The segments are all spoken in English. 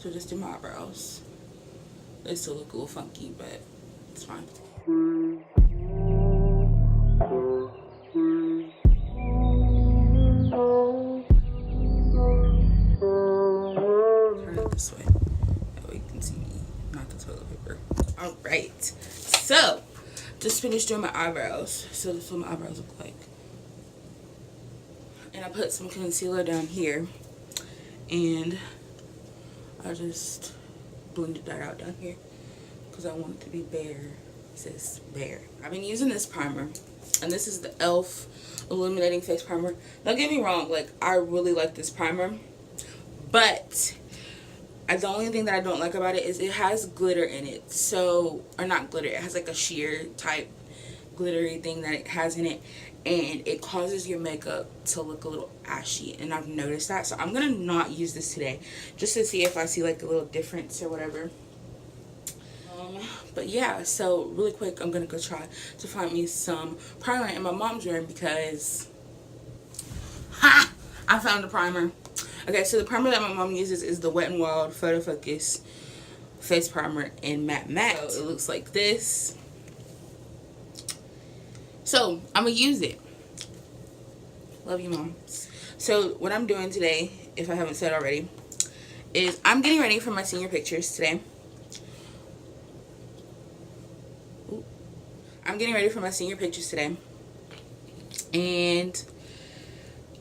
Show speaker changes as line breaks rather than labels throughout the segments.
So just do my eyebrows. They still look a little funky, but it's fine. Turn it this way. That way you can see me, not the toilet paper. Alright. So, just finished doing my eyebrows. So this is what my eyebrows look like. And I put some concealer down here. And I just blended that out down here. Because I want it to be bare. It says bare. I've been using this primer. And this is the e.l.f. Illuminating Face Primer. Don't get me wrong. Like, I really like this primer. But the only thing that I don't like about it is it has glitter in it. So, or not glitter. It has like a sheer type glittery thing that it has in it. And it causes your makeup to look a little ashy. And I've noticed that. So, I'm going to not use this today. Just to see if I see like a little difference or whatever. But yeah, so really quick, I'm going to go try to find me some primer in my mom's room because, I found a primer. Okay, so the primer that my mom uses is the Wet n Wild Photofocus Face Primer in matte. So it looks like this. So, I'm going to use it. Love you, Mom. So, what I'm doing today, if I haven't said already, is I'm getting ready for my senior pictures today. I'm getting ready for my senior pictures today. And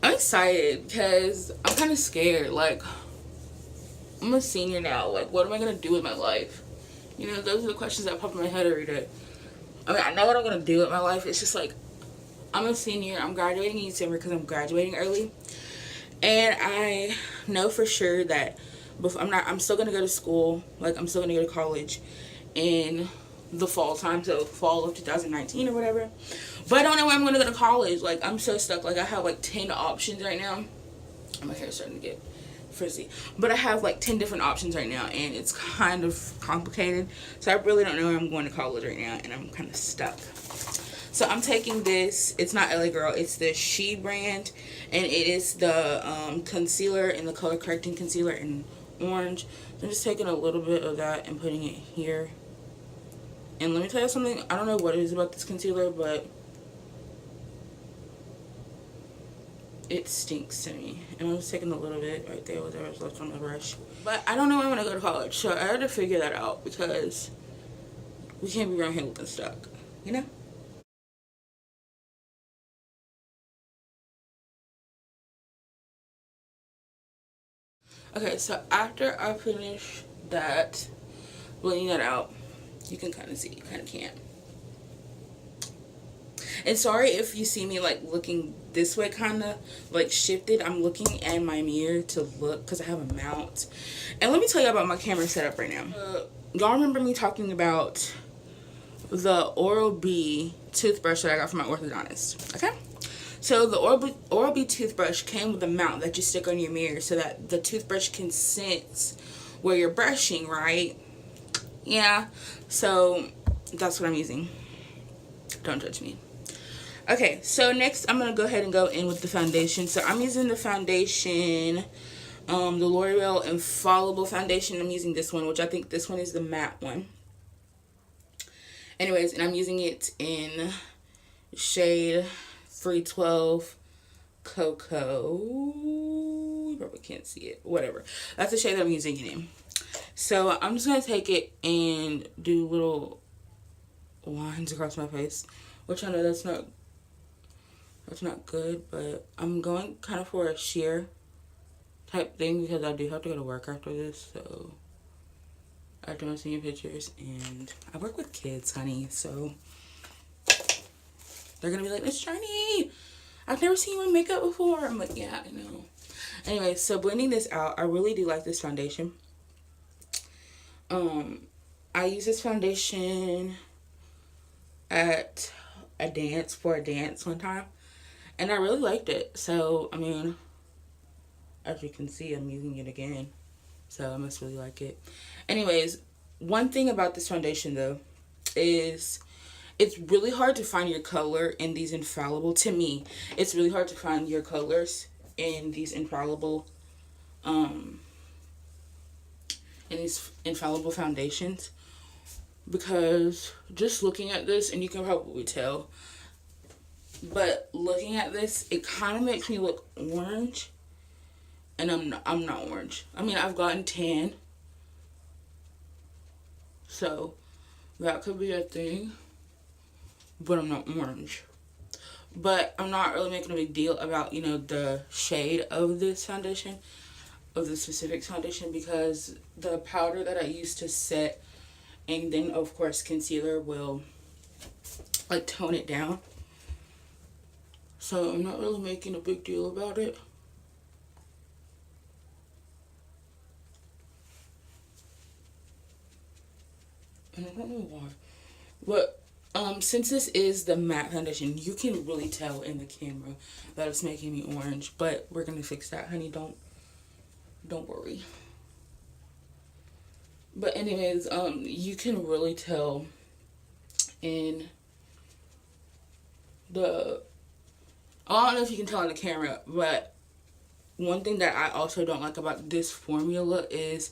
I'm excited because I'm kind of scared. Like, I'm a senior now. Like, what am I going to do with my life? You know, those are the questions that pop in my head every day. I mean, I know what I'm going to do with my life. It's just like, I'm a senior. I'm graduating in December because I'm graduating early. And I know for sure that I'm still going to go to school. Like, I'm still going to go to college in the fall time, so fall of 2019 or whatever. But I don't know where I'm going to go to college. Like, I'm so stuck. Like, I have like 10 options right now. My hair's starting to get frizzy. But I have like 10 different options right now, and it's kind of complicated. So I really don't know where I'm going to college right now, and I'm kind of stuck. So I'm taking this. It's not LA Girl. It's the She brand, and it is the concealer in the color correcting concealer in orange. So I'm just taking a little bit of that and putting it here. And let me tell you something. I don't know what it is about this concealer, but it stinks to me. And I'm just taking a little bit right there, whatever's left on the brush. But I don't know when I'm going to go to college, so I had to figure that out because we can't be around here looking stuck, you know? Okay, so after I finish that, blending that out, you can kind of see, you kind of can't. And sorry if you see me like looking this way, kind of like shifted. I'm looking at my mirror to look because I have a mount. And let me tell you about my camera setup right now. Y'all remember me talking about the Oral-B toothbrush that I got from my orthodontist, okay? So the Oral-B toothbrush came with a mount that you stick on your mirror so that the toothbrush can sense where you're brushing, right? Yeah, so that's what I'm using. Don't judge me. Okay, so next I'm going to go ahead and go in with the foundation. So I'm using the foundation, the L'Oreal Infallible foundation. I'm using this one, which I think this one is the matte one. Anyways, and I'm using it in shade 312 Cocoa. You probably can't see it. Whatever. That's the shade that I'm using it in. So I'm just going to take it and do little lines across my face. Which I know that's not good, but I'm going kind of for a sheer type thing because I do have to go to work after this. So after my senior pictures, and I work with kids, honey, so they're gonna be like, Miss Jurnei, I've never seen you in makeup before. I'm like, yeah, I know. Anyway, so blending this out, I really do like this foundation. I use this foundation at a dance one time, and I really liked it. So I mean, as you can see, I'm using it again, so I must really like it. Anyways, one thing about this foundation though is it's really hard to find your color in these Infallible. To me, it's really hard to find your colors in these Infallible in these Infallible foundations, because just looking at this, and you can probably tell, but looking at this, it kind of makes me look orange, and I'm not orange. I mean, I've gotten tan, so that could be a thing, but I'm not orange. But I'm not really making a big deal about, you know, the shade of this foundation, of the specific foundation, because the powder that I use to set, and then of course concealer, will like tone it down. So I'm not really making a big deal about it. And I don't know why. But since this is the matte foundation, you can really tell in the camera that it's making me orange. But we're gonna fix that, honey. Don't worry. But anyways, you can really tell in the, I don't know if you can tell in the camera, but one thing that I also don't like about this formula is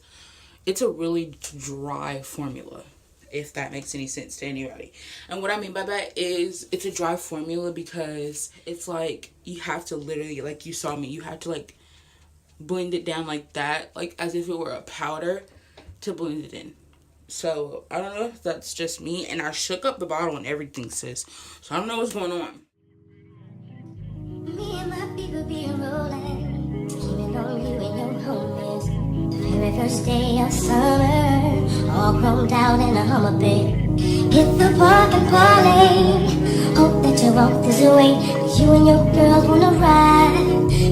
it's a really dry formula, if that makes any sense to anybody. And what I mean by that is it's a dry formula because it's like you have to literally, like you saw me, you have to like blend it down like that, like as if it were a powder, to blend it in. So I don't know if that's just me, and I shook up the bottle and everything, sis, so I don't know what's going on. Me and my people be rolling, keeping on you and your homies. The very first day of summer, all chromed out in a Hummer bed. Hit the park and parlay. Hope that you walk this way, 'cause you and your girls wanna ride.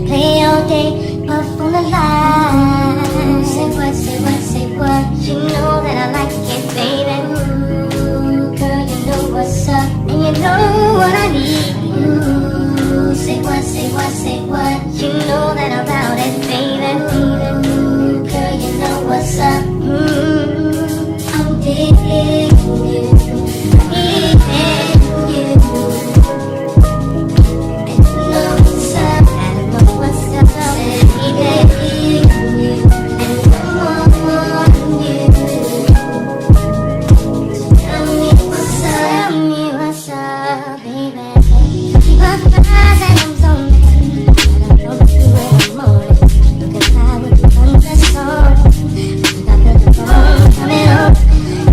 Play all day, puff on the line. Say what, say what, say what. You know that I like it, baby. Ooh, girl, you know what's up, and you know what I need. Ooh, say what, say what, say what. You know that I'm about it, baby. Ooh, girl, you know what's up. I'm digging you, needing you. And you know what's up, I know what's up, baby. And I want you. Tell me what's up, baby. My thighs and I'm zoning, and I know you in the morning. You can fly with the thunder song. I feel the phone coming on.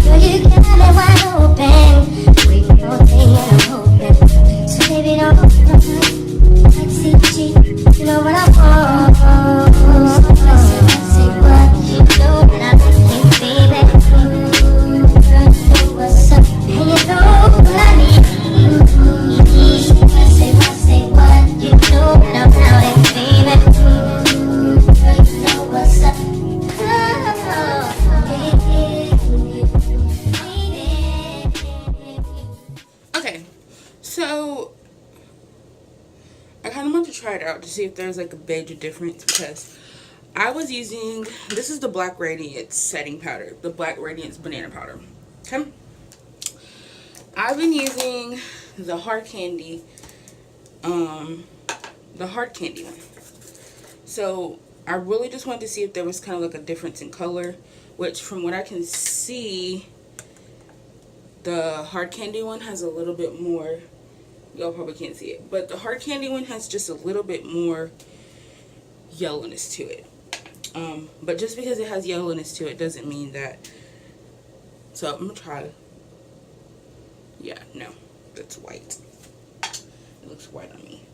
Girl, you got me wide open. Waiting all day and I'm hoping. So baby, don't run like CG. You know what I want. Say what, you know that I like it, baby. Girl, you know what's up, and you know what I need. Say what, you know that I'm about it, baby. Girl, you know what's up. Okay, so I kind of want to try it out to see if there's like a major difference, because I was using, this is the Black Radiance setting powder, the Black Radiance banana powder. Okay, I've been using the hard candy one. So I really just wanted to see if there was kind of like a difference in color, which from what I can see, the hard candy one has a little bit more, y'all probably can't see it, but the hard candy one has just a little bit more yellowness to it. But just because it has yellowness to it doesn't mean that. So I'm gonna try. Yeah, no, that's white. It looks white on me.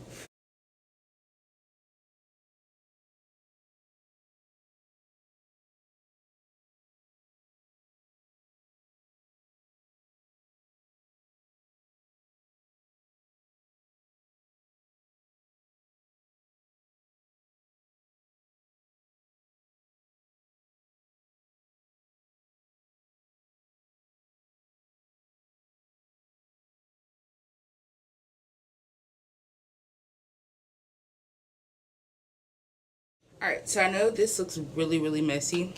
Alright, so I know this looks really, really messy,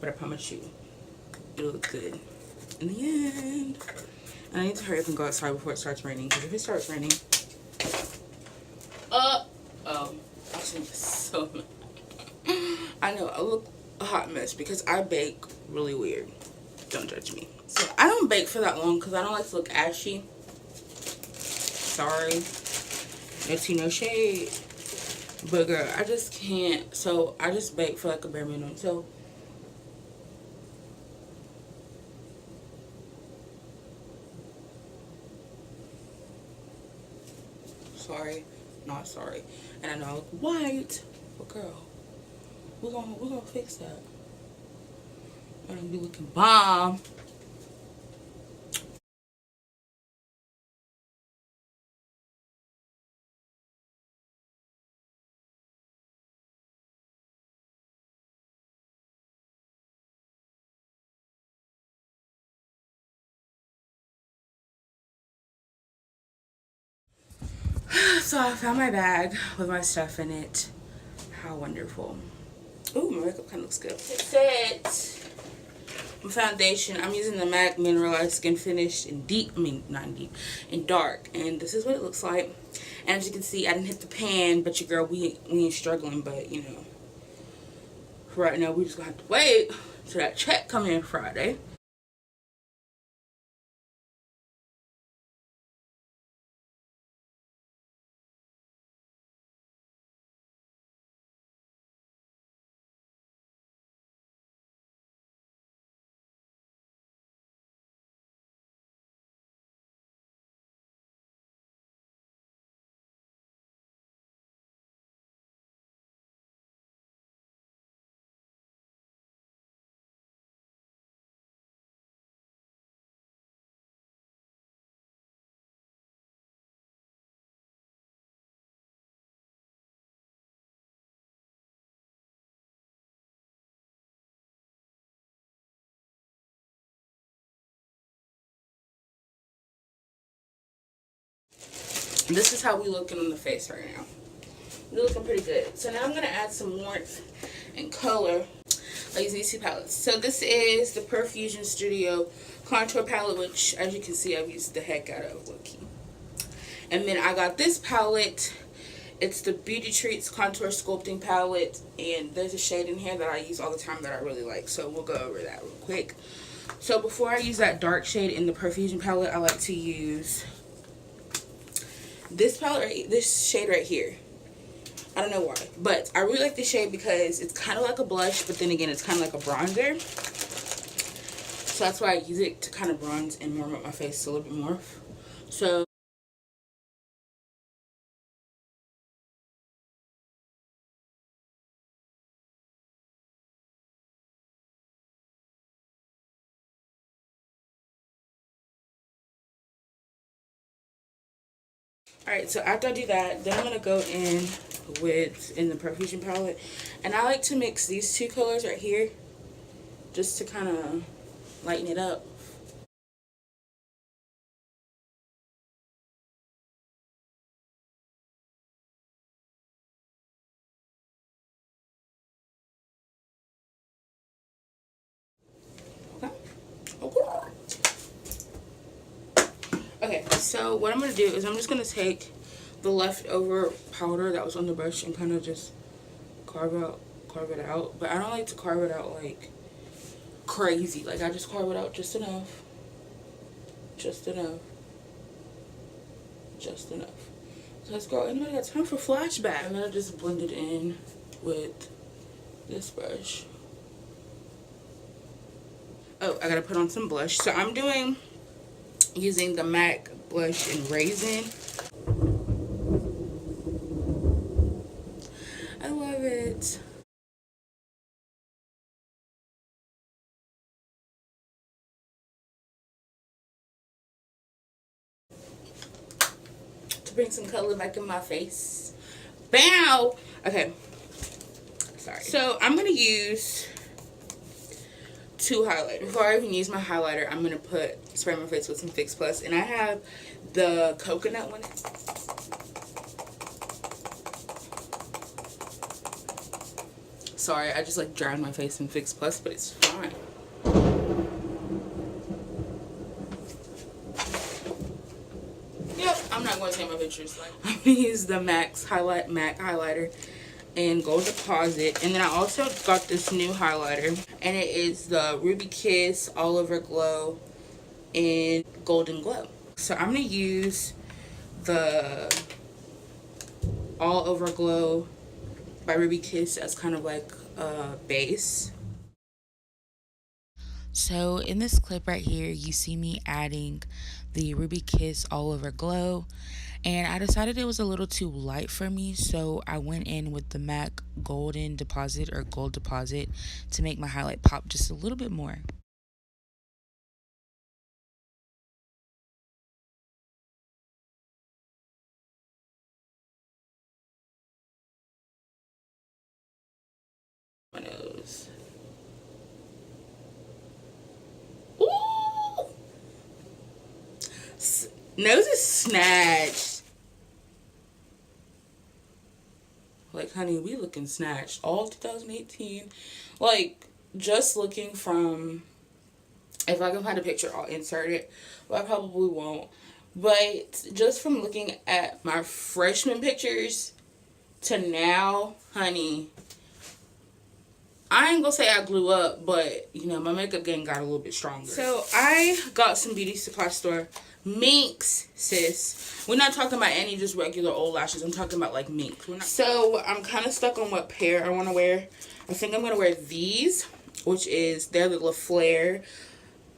but I promise you, it'll look good in the end. And I need to hurry up and go outside before it starts raining, because if it starts raining, I think so. I know, I look a hot mess because I bake really weird. Don't judge me. So I don't bake for that long because I don't like to look ashy. Sorry. No tea, no shade. But girl, I just can't. So I just bake for like a bare minimum. So sorry, not sorry. And I know I look white, but girl, we're gonna fix that. I'm gonna be looking bomb. So I found my bag with my stuff in it. How wonderful. Ooh, my makeup kind of looks good. It's it. My foundation, I'm using the m.a.c Mineralized Skin Finish in deep, I mean, not in deep, in dark. And this is what it looks like. And as you can see, I didn't hit the pan, but your girl, we ain't struggling. But, you know, right now, we just gonna have to wait till that check come in Friday. This is how we looking on the face right now. We're looking pretty good. So now I'm going to add some warmth and color. Like these two palettes. So this is the Profusion Studio Contour Palette, which as you can see I've used the heck out of, low-key. And then I got this palette. It's the Beauty Treats Contour Sculpting Palette. And there's a shade in here that I use all the time that I really like. So we'll go over that real quick. So before I use that dark shade in the Profusion palette, I like to use this palette, this shade right here. I don't know why, but I really like this shade because it's kind of like a blush, but then again, it's kind of like a bronzer. So that's why I use it to kind of bronze and warm up my face a little bit more. So alright, so after I do that, then I'm going to go in the Profusion palette. And I like to mix these two colors right here just to kind of lighten it up. Okay, so what I'm going to do is I'm just going to take the leftover powder that was on the brush and kind of just carve it out. But I don't like to carve it out like crazy. Like I just carve it out just enough. Just enough. Just enough. So let's go. Anybody got time for flashback? I'm going to just blend it in with this brush. Oh, I got to put on some blush. So I'm using the m.a.c blush in Raizin. I love it. To bring some color back in my face. Bow! Okay. Sorry. So I'm going to use two highlighters. Before I even use my highlighter, I'm going to spray my face with some Fix Plus. And I have the coconut one. Sorry, I just like drowned my face in Fix Plus, but it's fine. Yep, I'm not going to take my pictures. I'm going to use the m.a.c highlighter. in Gold Deposit. And then I also got this new highlighter, and it is the Ruby Kiss All Over Glow in Golden Glow. So I'm going to use the All Over Glow by Ruby Kiss as kind of like a base. So in this clip right here, you see me adding the Ruby Kiss All Over Glow, and I decided it was a little too light for me, so I went in with the m.a.c Golden Deposit or Gold Deposit to make my highlight pop just a little bit more. My nose. Ooh! Nose is snatched. Like, honey, we looking snatched all 2018. Like, just looking from, if I can find a picture, I'll insert it, but I probably won't. But just from looking at my freshman pictures to now, honey, I ain't gonna say I glue up, but, you know, my makeup game got a little bit stronger. So, I got some beauty supply store Minks, sis. We're not talking about any just regular old lashes. I'm talking about, like, Mink. So, I'm kind of stuck on what pair I want to wear. I think I'm going to wear these, which is, they're the Laflare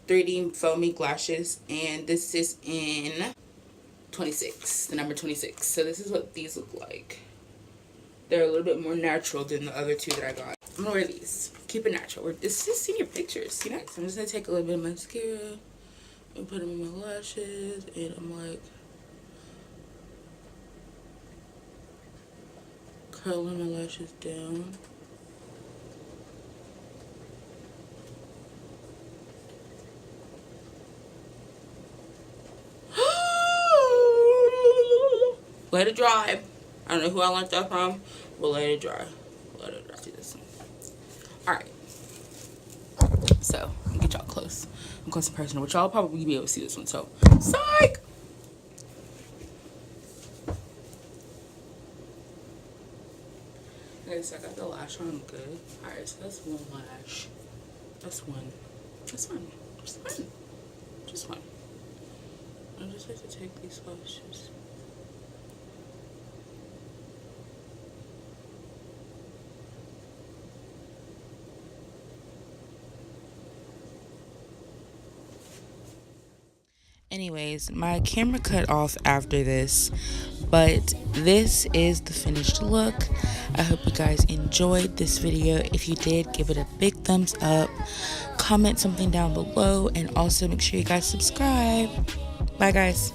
3D Faux Mink lashes. And this is in 26, the number 26. So, this is what these look like. They're a little bit more natural than the other two that I got. I'm going to wear these. Keep it natural. It's just senior pictures, you know? So, I'm just going to take a little bit of mascara and put them in my lashes, and I'm like curling my lashes down. Let it dry. I don't know who I learned that from, but let it dry. Let it dry. See this one. Alright. So, let me get y'all close. I'm close and personal, which y'all probably be able to see this one. So, psych! Okay, so I got the lash on good. Alright, so that's one lash. That's one. That's one. Just one. Just one. I just like to take these lashes. Anyways, my camera cut off after this, but this is the finished look. I hope you guys enjoyed this video. If you did, give it a big thumbs up, comment something down below, and also make sure you guys subscribe. Bye guys.